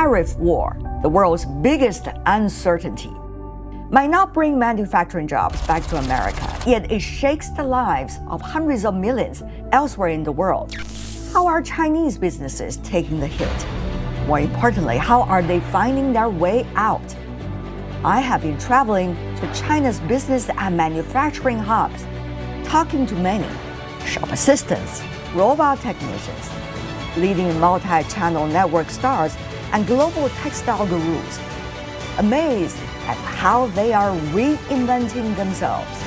tariff war, the world's biggest uncertainty, might not bring manufacturing jobs back to America, yet it shakes the lives of hundreds of millions elsewhere in the world. How are Chinese businesses taking the hit? More importantly, how are they finding their way out? I have been traveling to China's business and manufacturing hubs, talking to many shop assistants, robot technicians, leading multi-channel network stars, and global textile gurus, amazed at how they are reinventing themselves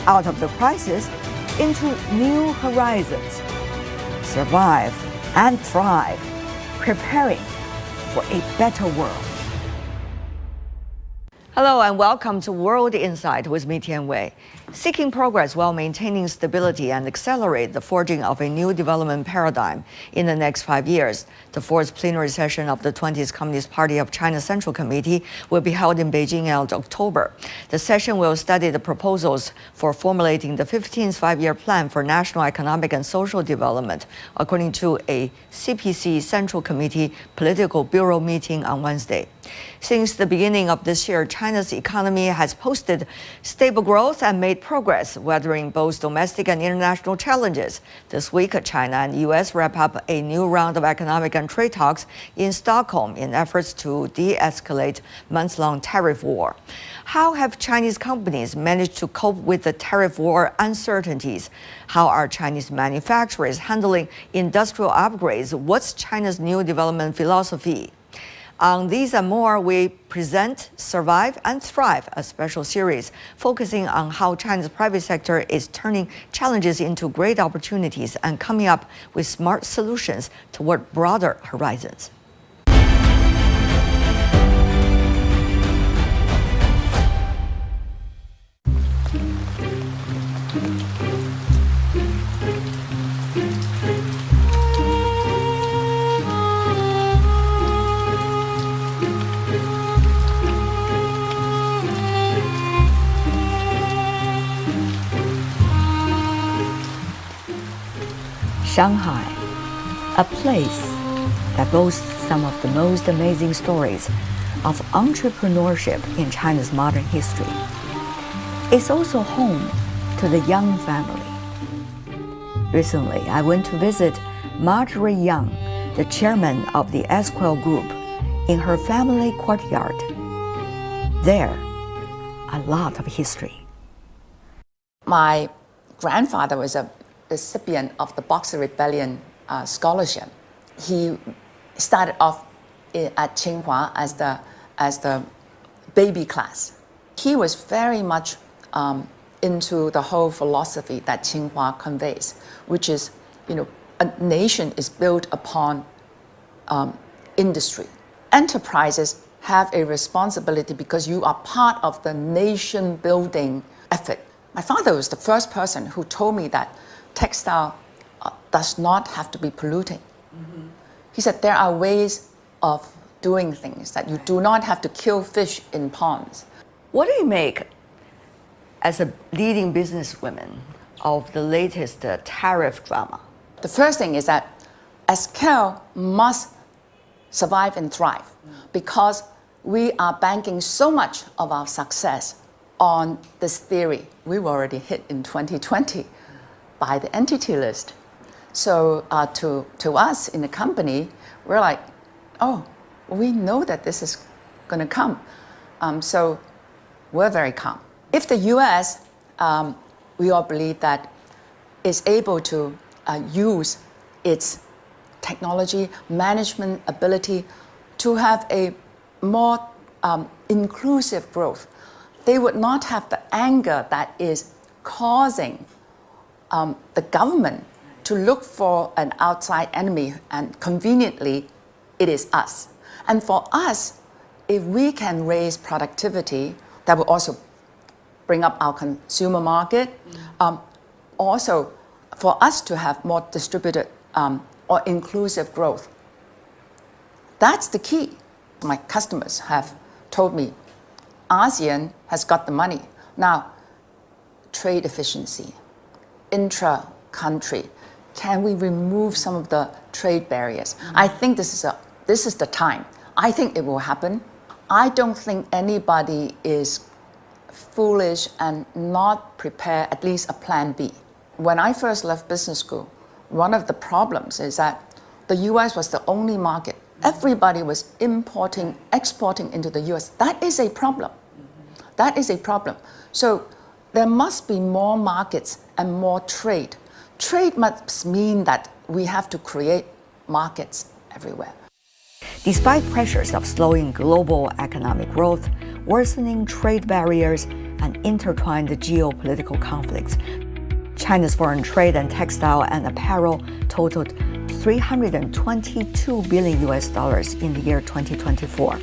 out of the crisis into new horizons, survive and thrive, preparing for a better world. Hello and welcome to World Insight with me, Tian Wei. Seeking progress while maintaining stability and accelerate the forging of a new development paradigm in the next 5 years. The fourth plenary session of the 20th Communist Party of China Central Committee will be held in Beijing in October. The session will study the proposals for formulating the 15th five-year plan for national economic and social development, according to a CPC Central Committee Political Bureau meeting on Wednesday. Since the beginning of this year, China's economy has posted stable growth and made progress, weathering both domestic and international challenges. This week, China and the U.S. wrap up a new round of economic and trade talks in Stockholm in efforts to de-escalate months-long tariff war. How have Chinese companies managed to cope with the tariff war uncertainties? How are Chinese manufacturers handling industrial upgrades? What's China's new development philosophy? On these and more, we present Survive and Thrive, a special series focusing on how China's private sector is turning challenges into great opportunities and coming up with smart solutions toward broader horizons. Shanghai, a place that boasts some of the most amazing stories of entrepreneurship in China's modern history. It's also home to the Yang family. Recently, I went to visit Marjorie Yang, the chairman of the Esquel Group, in her family courtyard. There, a lot of history. My grandfather was a recipient of the Boxer Rebellion scholarship. He started off at Tsinghua as the baby class. He was very much into the whole philosophy that Tsinghua conveys, which is, a nation is built upon industry. Enterprises have a responsibility because you are part of the nation building effort. My father was the first person who told me that textile does not have to be polluting. Mm-hmm. He said there are ways of doing things, that you do not have to kill fish in ponds. What do you make as a leading businesswoman of the latest tariff drama? The first thing is that Esquel must survive and thrive because we are banking so much of our success on this theory. We were already hit in 2020 by the entity list. So to us in the company, we're like, oh, we know that this is going to come. So we're very calm. If the US, we all believe that is able to use its technology, management ability to have a more inclusive growth, they would not have the anger that is causing the government to look for an outside enemy, and conveniently, it is us. And for us, if we can raise productivity, that will also bring up our consumer market. Also, for us to have more distributed or inclusive growth. That's the key. My customers have told me, ASEAN has got the money. Now, trade efficiency, intra-country, can we remove some of the trade barriers? I think this is the time. I think it will happen. I don't think anybody is foolish and not prepare at least a plan B. When I first left business school, one of the problems is that the US was the only market. Everybody was importing, exporting into the US. That is a problem. That is a problem. So there must be more markets and more trade. Trade must mean that we have to create markets everywhere. Despite pressures of slowing global economic growth, worsening trade barriers, and intertwined geopolitical conflicts, China's foreign trade and textile and apparel totaled $322 billion in the year 2024.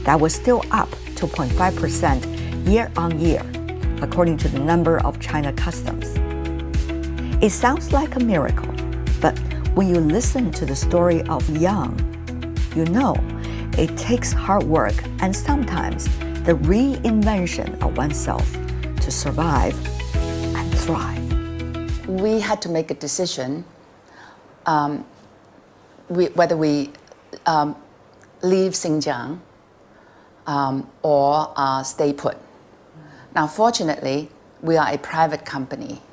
That was still up 2.5% year on year, according to the number of China customs. It sounds like a miracle, but when you listen to the story of Yang, you know it takes hard work and sometimes the reinvention of oneself to survive and thrive. We had to make a decision whether we leave Xinjiang or stay put. Now, fortunately, we are a private company,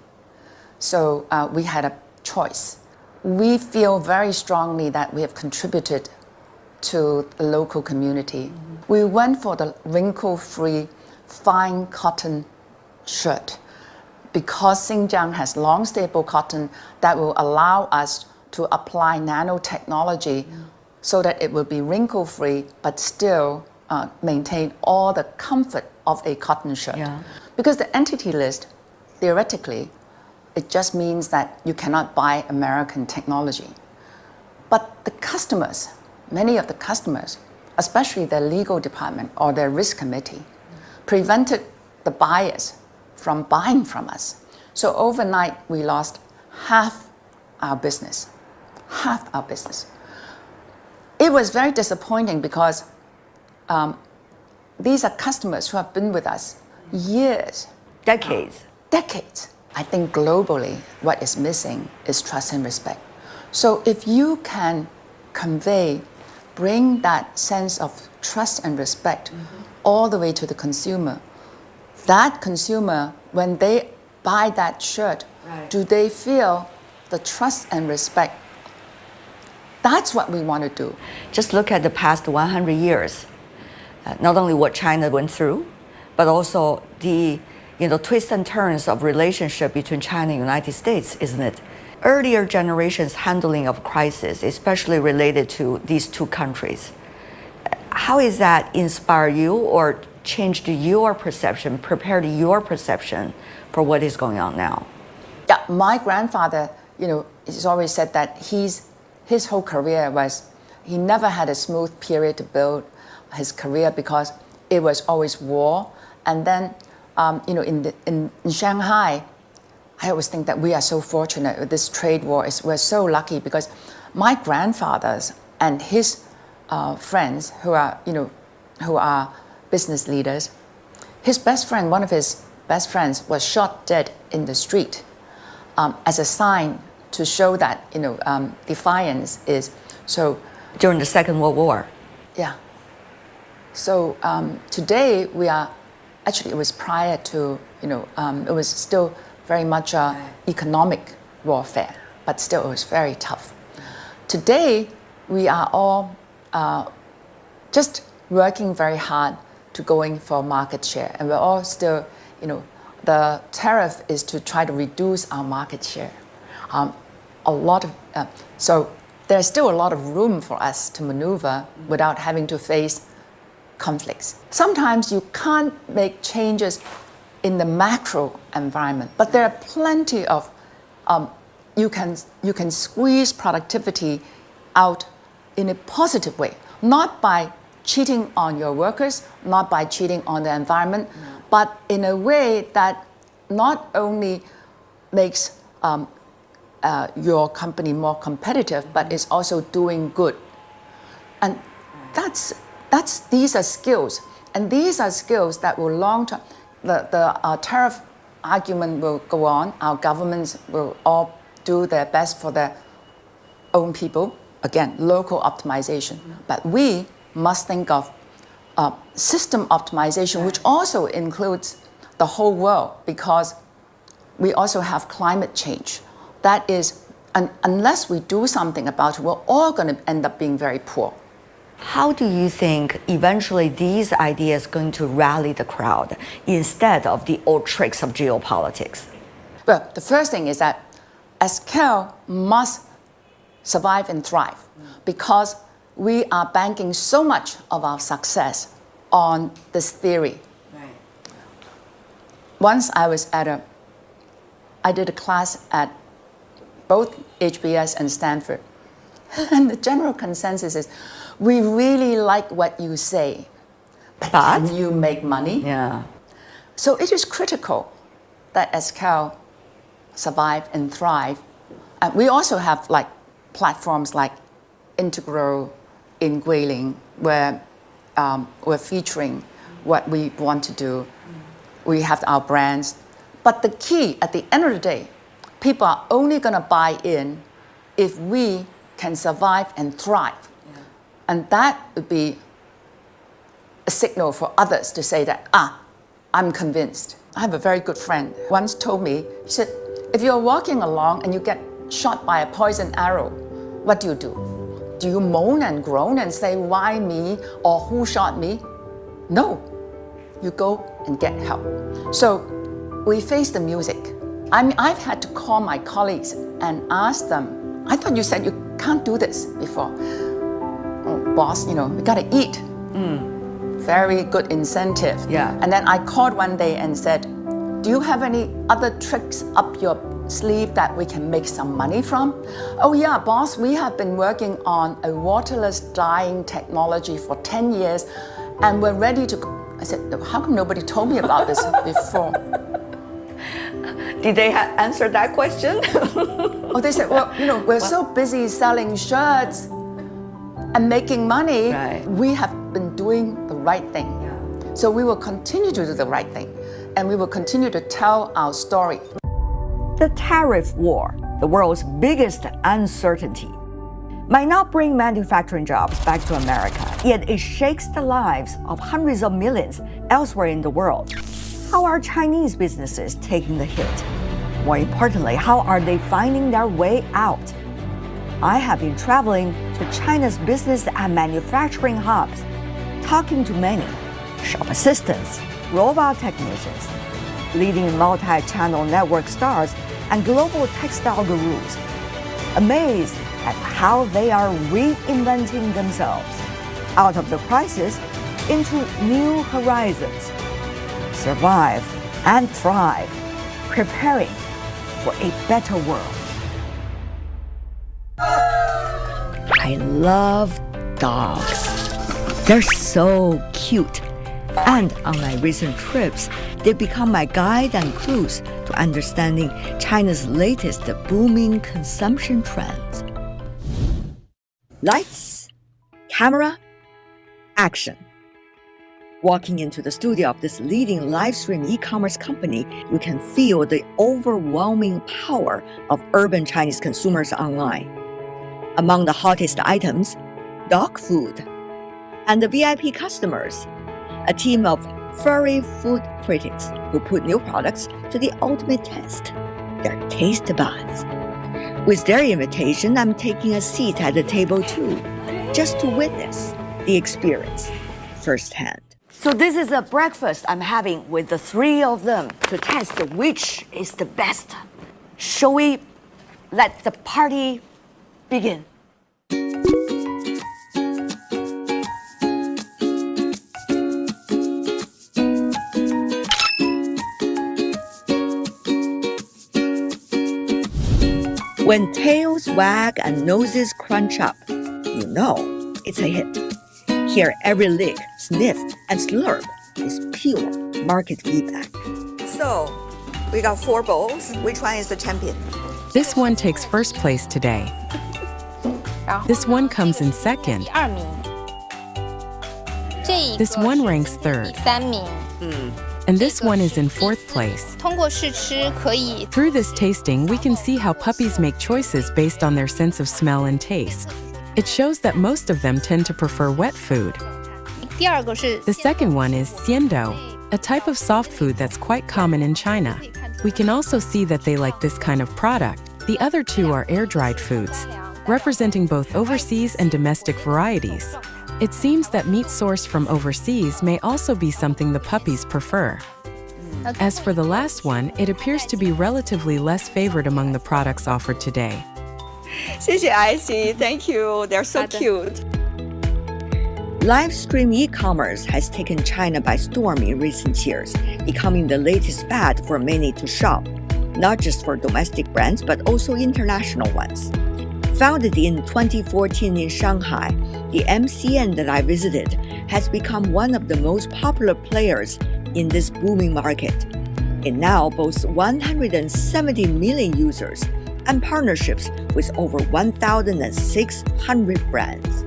so we had a choice. We feel very strongly that we have contributed to the local community. We went for the wrinkle-free, fine cotton shirt because Xinjiang has long, stable cotton that will allow us to apply nanotechnology so that it will be wrinkle-free but still maintain all the comfort of a cotton shirt. Yeah. Because the entity list, theoretically, it just means that you cannot buy American technology. But the customers, many of the customers, especially their legal department or their risk committee, prevented the buyers from buying from us. So overnight, we lost half our business. Half our business. It was very disappointing because these are customers who have been with us years. Decades. Decades. I think globally, what is missing is trust and respect. So if you can bring that sense of trust and respect all the way to the consumer, that consumer, when they buy that shirt, do they feel the trust and respect? That's what we want to do. Just look at the past 100 years. Not only what China went through, but also the twists and turns of relationship between China and the United States, isn't it? Earlier generations' handling of crisis, especially related to these two countries, how is that inspire you or changed your perception, prepared your perception for what is going on now? Yeah, my grandfather, he's always said that his whole career he never had a smooth period to build his career because it was always war. And then, in Shanghai, I always think that we are so fortunate with this trade war. We're so lucky because my grandfathers and his friends who are business leaders, one of his best friends was shot dead in the street as a sign to show that defiance is so. During the Second World War. Yeah. So today we are, actually it was prior to, it was still very much economic warfare, but still it was very tough. Today we are all just working very hard to going for market share, and we're all still, the tariff is to try to reduce our market share. So there's still a lot of room for us to maneuver without having to face conflicts. Sometimes you can't make changes in the macro environment, but there are plenty of, you can squeeze productivity out in a positive way, not by cheating on your workers, not by cheating on the environment, but in a way that not only makes your company more competitive, but is also doing good. And these are skills, and these are skills that will long-term, the tariff argument will go on, our governments will all do their best for their own people, again, local optimization. But we must think of system optimization, which also includes the whole world, because we also have climate change. That is, unless we do something about it, we're all going to end up being very poor. How do you think eventually these ideas are going to rally the crowd instead of the old tricks of geopolitics? Well, the first thing is that SCAL must survive and thrive because we are banking so much of our success on this theory. Right. Once I did a class at both HBS and Stanford, and the general consensus is, we really like what you say, but can you make money? Yeah. So it is critical that SCAL survive and thrive. And we also have like platforms like Integral in Guilin, where we're featuring what we want to do. We have our brands. But the key, at the end of the day, people are only going to buy in if we can survive and thrive. Yeah. And that would be a signal for others to say that, I'm convinced. I have a very good friend once told me, he said, if you're walking along and you get shot by a poison arrow, what do? Do you moan and groan and say, why me, or who shot me? No, you go and get help. So we face the music. I've had to call my colleagues and ask them, I thought you said you can't do this before. Oh, boss, we gotta eat. Very good incentive. Yeah. And then I called one day and said, do you have any other tricks up your sleeve that we can make some money from? Oh yeah, boss, we have been working on a waterless dyeing technology for 10 years and we're ready to go. I said, how come nobody told me about this before? Did they answer that question? Oh, they said, well, we're so busy selling shirts and making money. Right. We have been doing the right thing. Yeah. So we will continue to do the right thing and we will continue to tell our story. The tariff war, the world's biggest uncertainty, might not bring manufacturing jobs back to America, yet it shakes the lives of hundreds of millions elsewhere in the world. How are Chinese businesses taking the hit? More importantly, how are they finding their way out? I have been traveling to China's business and manufacturing hubs, talking to many shop assistants, robot technicians, leading multi-channel network stars, and global textile gurus, amazed at how they are reinventing themselves out of the crisis into new horizons. Survive and thrive, preparing for a better world. I love dogs. They're so cute. And on my recent trips, they've become my guide and clues to understanding China's latest booming consumption trends. Lights, camera, action. Walking into the studio of this leading live stream e-commerce company, you can feel the overwhelming power of urban Chinese consumers online. Among the hottest items, dog food. And the VIP customers, a team of furry food critics who put new products to the ultimate test, their taste buds. With their invitation, I'm taking a seat at the table too, just to witness the experience firsthand. So this is a breakfast I'm having with the three of them to test which is the best. Shall we let the party begin? When tails wag and noses crunch up, you know it's a hit. Here, every lick, sniff, and slurp is pure market feedback. So, we got 4 bowls. Which one is the champion? This one takes first place today. This one comes in second. This one ranks third. And this one is in fourth place. Through this tasting, we can see how puppies make choices based on their sense of smell and taste. It shows that most of them tend to prefer wet food. The second one is xiandou, a type of soft food that's quite common in China. We can also see that they like this kind of product. The other two are air-dried foods, representing both overseas and domestic varieties. It seems that meat sourced from overseas may also be something the puppies prefer. As for the last one, it appears to be relatively less favored among the products offered today. 谢谢 Icy, thank you. They're so cute. Live stream e-commerce has taken China by storm in recent years, becoming the latest fad for many to shop, not just for domestic brands but also international ones. Founded in 2014 in Shanghai, the MCN that I visited has become one of the most popular players in this booming market. It now boasts 170 million users and partnerships with over 1,600 brands.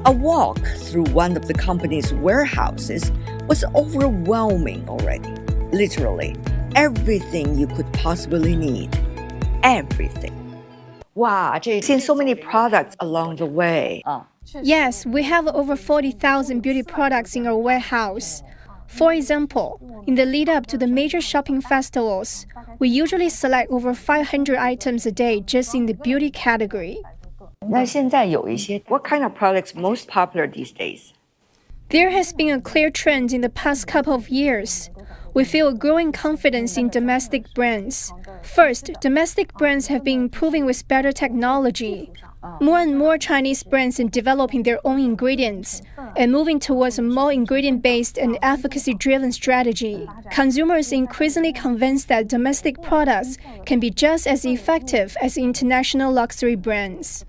A walk through one of the company's warehouses was overwhelming already. Literally, everything you could possibly need. Everything. Wow, I've seen so many products along the way. Yes, we have over 40,000 beauty products in our warehouse. For example, in the lead up to the major shopping festivals, we usually select over 500 items a day just in the beauty category. 那现在有一些 What kind of products most popular these days? There has been a clear trend in the past couple of years. We feel a growing confidence in domestic brands. First, domestic brands have been improving with better technology. More and more Chinese brands are developing their own ingredients and moving towards a more ingredient-based and efficacy-driven strategy. Consumers are increasingly convinced that domestic products can be just as effective as international luxury brands.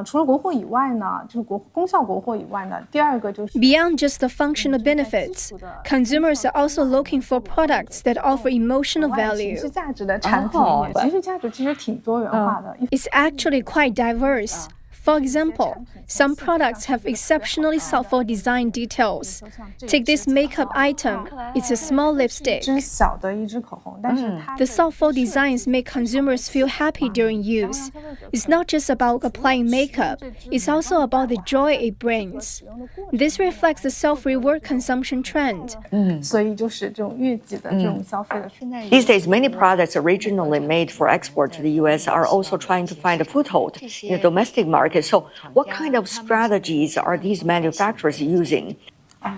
除了国货以外呢，就是功效国货以外呢，第二个就是 Beyond just the functional benefits, consumers are also looking for products that offer emotional 情 value. 绪价值的产品里面，情绪价值其实挺多元化的。 It's actually quite diverse. For example, some products have exceptionally thoughtful design details. Take this makeup item. It's a small lipstick. 一支小的一支口红，但是它 The thoughtful designs make consumers feel happy during use. It's not just about applying makeup, it's also about the joy it brings. This reflects the self-reward consumption trend. 所以就是这种悦己的这种消费的。 These days, many products originally made for export to the U.S. are also trying to find a foothold in the domestic market. So, what kind of strategies are these manufacturers using?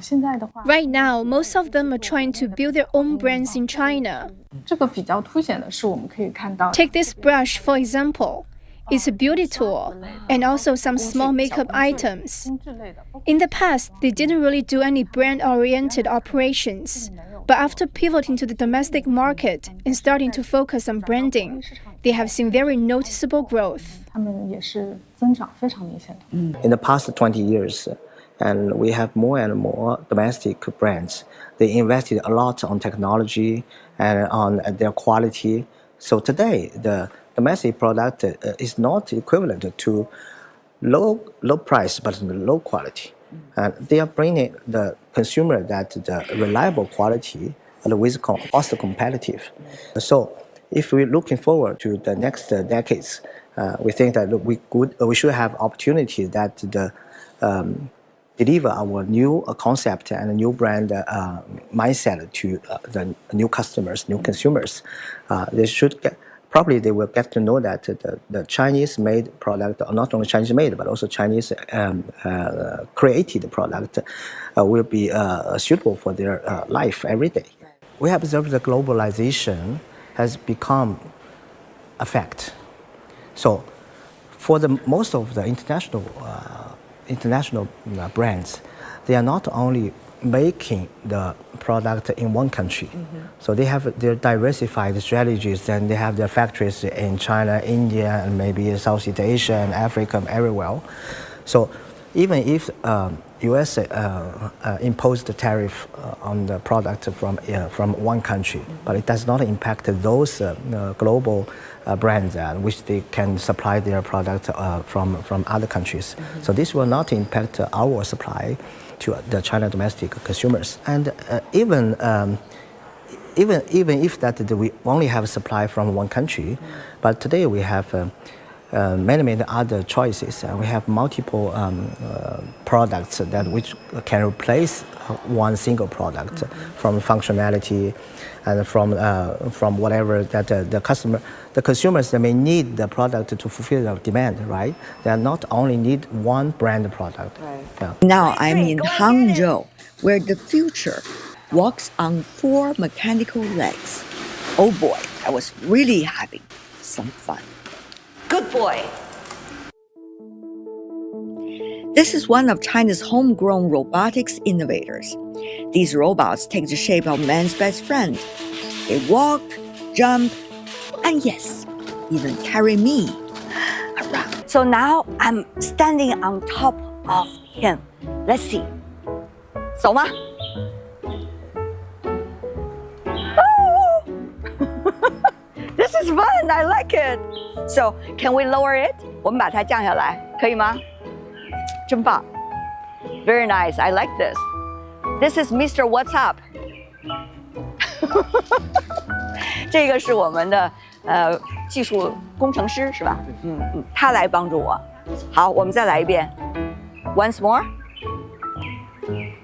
现在的话， Right now, most of them are trying to build their own brands in China. 这个比较凸显的是，我们可以看到 Take this brush, for example. It's a beauty tool, and also some small makeup items. 之类的， In the past, they didn't really do any brand-oriented operations. But after pivoting to the domestic market and starting to focus on branding, they have seen very noticeable growth. 他们也是增长非常明显的。 In the past 20 years, and we have more and more domestic brands. They invested a lot on technology and on their quality. So today, the domestic product is not equivalent to low price but low quality. And they are bringing the consumer that the reliable quality and with cost competitive. So if we're looking forward to the next decades, we think that we should have opportunity that the deliver our new concept and a new brand mindset to the new customers, new consumers. They will get to know that the Chinese-made product, not only Chinese-made, but also Chinese created product will be suitable for their life every day. We have observed that globalization has become a fact. So for most of the international brands, they are not only making the product in one country. So they have their diversified strategies, and they have their factories in China, India, and maybe Southeast Asia and Africa, everywhere. So even if U.S. imposed the tariff on the product from one country, but it does not impact those global brands which they can supply their product from other countries. So this will not impact our supply to the China domestic consumers. And even if that we only have supply from one country, but today we have many other choices. We have multiple products that which can replace one single product from functionality and from whatever that the consumers they may need the product to fulfill the demand, right? They not only need one brand product. Right. Yeah. Now I'm in Hangzhou, where the future walks on 4 mechanical legs. Oh boy, I was really having some fun. Good boy. This is one of China's homegrown robotics innovators. These robots take the shape of man's best friend. They walk, jump, and yes, even carry me around. So now I'm standing on top of him. Let's see. 走吗？ This is fun. I like it. So can we lower it? 我们把它降下来，可以吗？真棒。Very nice. I like this. This is Mr. What's Up. 这个是我们的技术工程师是吧？他来帮助我。好，我们再来一遍。Once more.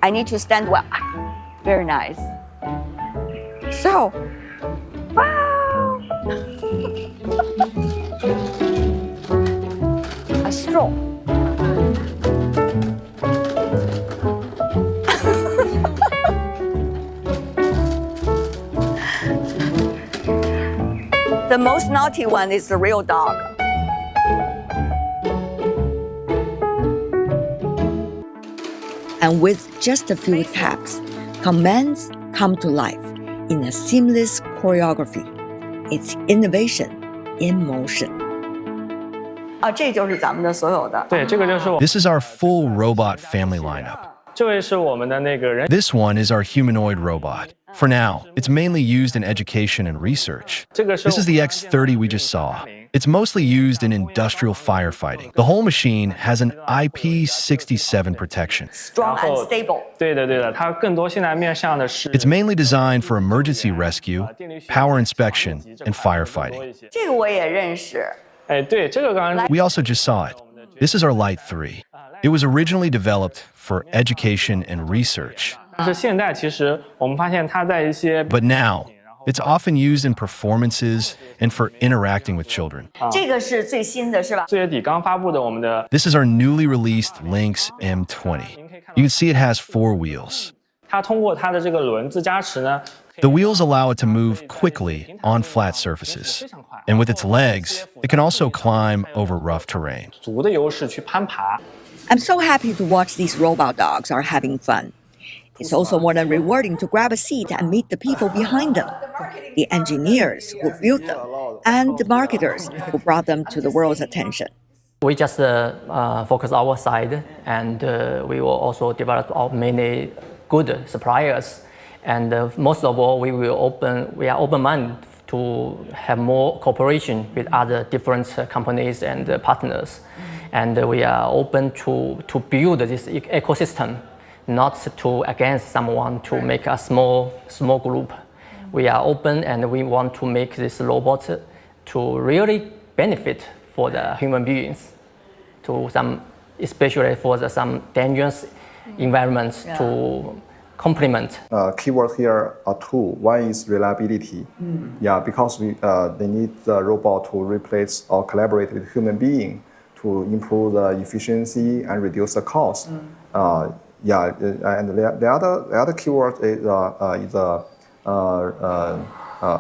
I need to stand well. Very nice. So, wow. A straw. The most naughty one is the real dog. And with just a few taps, commands come to life in a seamless choreography. It's innovation in motion. 啊，这就是咱们的所有的。对，这个就是我。 This is our full robot family lineup. 这位是我们的那个人。 This one is our humanoid robot. For now, it's mainly used in education and research. This is the X30 we just saw. It's mostly used in industrial firefighting. The whole machine has an IP67 protection. Strong and stable. 对的，它更多现在面向的是。 It's mainly designed for emergency rescue, power inspection, and firefighting. 这个我也认识。哎，对，这个刚刚。 We also just saw it. This is our Light 3. It was originally developed for education and research. 但是现在其实我们发现它在一些。 But now, it's often used in performances and for interacting with children. 这个是最新的是吧？ 4月底刚发布的我们的。 This is our newly released Lynx M20. You can see it has 4 wheels. 它通过它的这个轮子加持呢。 The wheels allow it to move quickly on flat surfaces. And with its legs, it can also climb over rough terrain. 足的优势去攀爬。 I'm so happy to watch these robot dogs are having fun. It's also more than rewarding to grab a seat and meet the people behind them, the engineers who built them, and the marketers who brought them to the world's attention. We just focus our side, and we will also develop our many good suppliers. And most of all, we are open-minded to have more cooperation with other different companies and partners. And we are open to build this ecosystem, not to against someone to make a small group. We are open and we want to make this robot to really benefit for the human beings, especially for some dangerous environments to complement. Keywords here are 2. One is reliability. Yeah, because they need the robot to replace or collaborate with human being to improve the efficiency and reduce the cost. And the other keyword is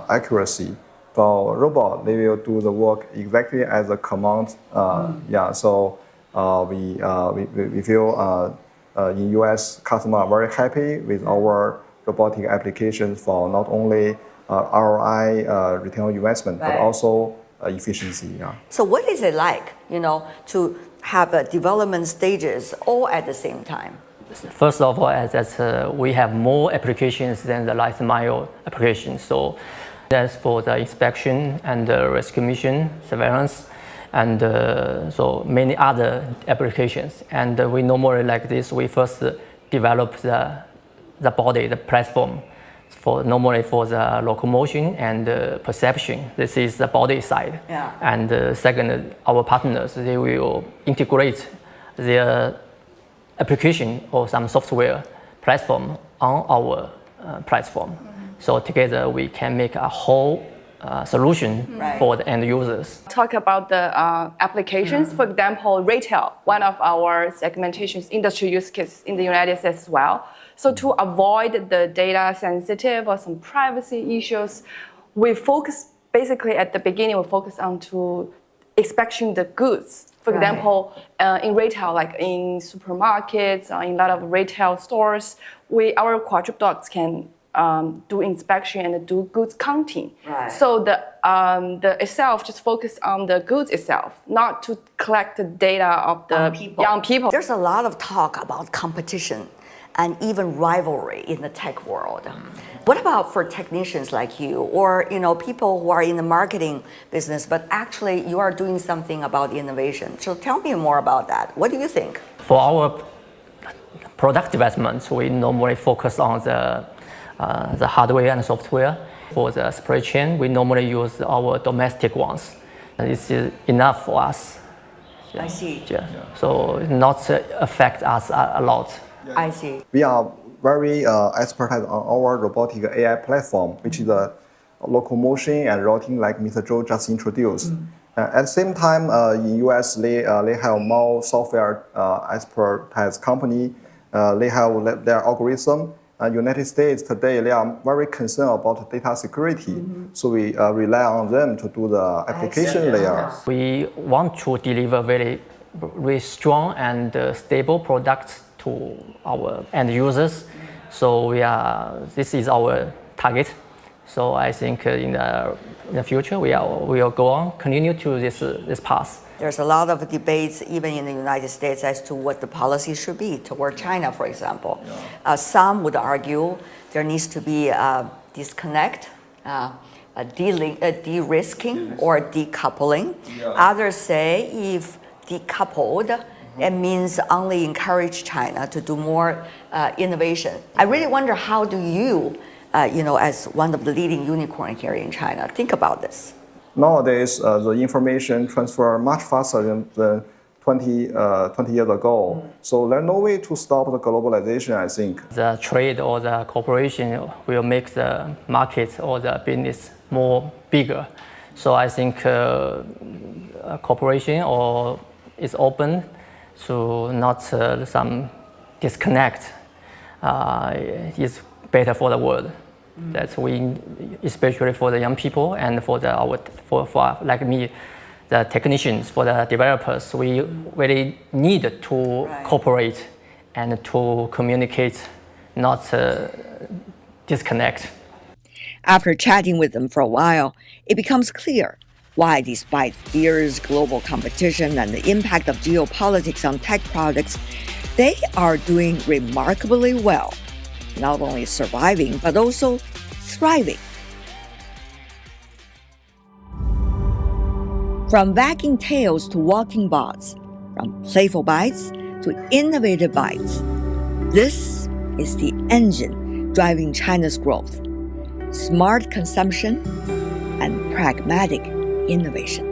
accuracy. For robot, they will do the work exactly as the command. So we feel in US, customers are very happy with our robotic applications for not only ROI, return on investment, but also efficiency. Yeah. So what is it like, to have development stages all at the same time? First of all, we have more applications than the last mile applications. So that's for the inspection and the rescue mission, surveillance, and so many other applications. And we normally like this, we first develop the body, the platform, normally for the locomotion and perception. This is the body side. Yeah. And second, our partners, they will integrate their application or some software platform on our platform. So together we can make a whole solution for the end users. Talk about the applications. For example, retail, one of our segmentation industry use cases in the United States as well. So to avoid the data sensitive or some privacy issues, we focus basically at the beginning, we focus on to inspecting the goods. For example, in retail, like in supermarkets, in a lot of retail stores, our quadruped dogs can do inspection and do goods counting. Right. So the itself just focus on the goods itself, not to collect the data of the young people. There's a lot of talk about competition and even rivalry in the tech world. What about for technicians like you, or people who are in the marketing business, but actually you are doing something about innovation? So tell me more about that. What do you think? For our product development, we normally focus on the hardware and software. For the supply chain, we normally use our domestic ones. This is enough for us. I see. Yeah. So not affect us a lot. I see. We are very expertise on our robotic AI platform, which is the locomotion and routing like Mr. Zhou just introduced. At the same time, in US, they have more software expertise company. They have their algorithm. United States today, they are very concerned about data security. So we rely on them to do the application layer. We want to deliver very strong and stable products to our end users. So this is our target. So I think in the future we will go on, continue to this path. There's a lot of debates even in the United States as to what the policy should be toward China, for example. Some would argue there needs to be a disconnect, a de-risking or decoupling. Others say if decoupled, it means only encourage China to do more innovation. I really wonder, how do you, as one of the leading unicorn here in China, think about this? Nowadays, the information transfer much faster than 20 years ago. So there's no way to stop the globalization, I think. The trade or the cooperation will make the market or the business more bigger. So I think cooperation is open to not some disconnect is better for the world. That we, especially for the young people and for like me, the technicians, for the developers, we really need to cooperate and to communicate, not disconnect. After chatting with them for a while, it becomes clear why, despite fierce global competition and the impact of geopolitics on tech products, they are doing remarkably well, not only surviving, but also thriving. From wagging tails to walking bots, from playful bites to innovative bites, this is the engine driving China's growth: smart consumption and pragmatic innovation.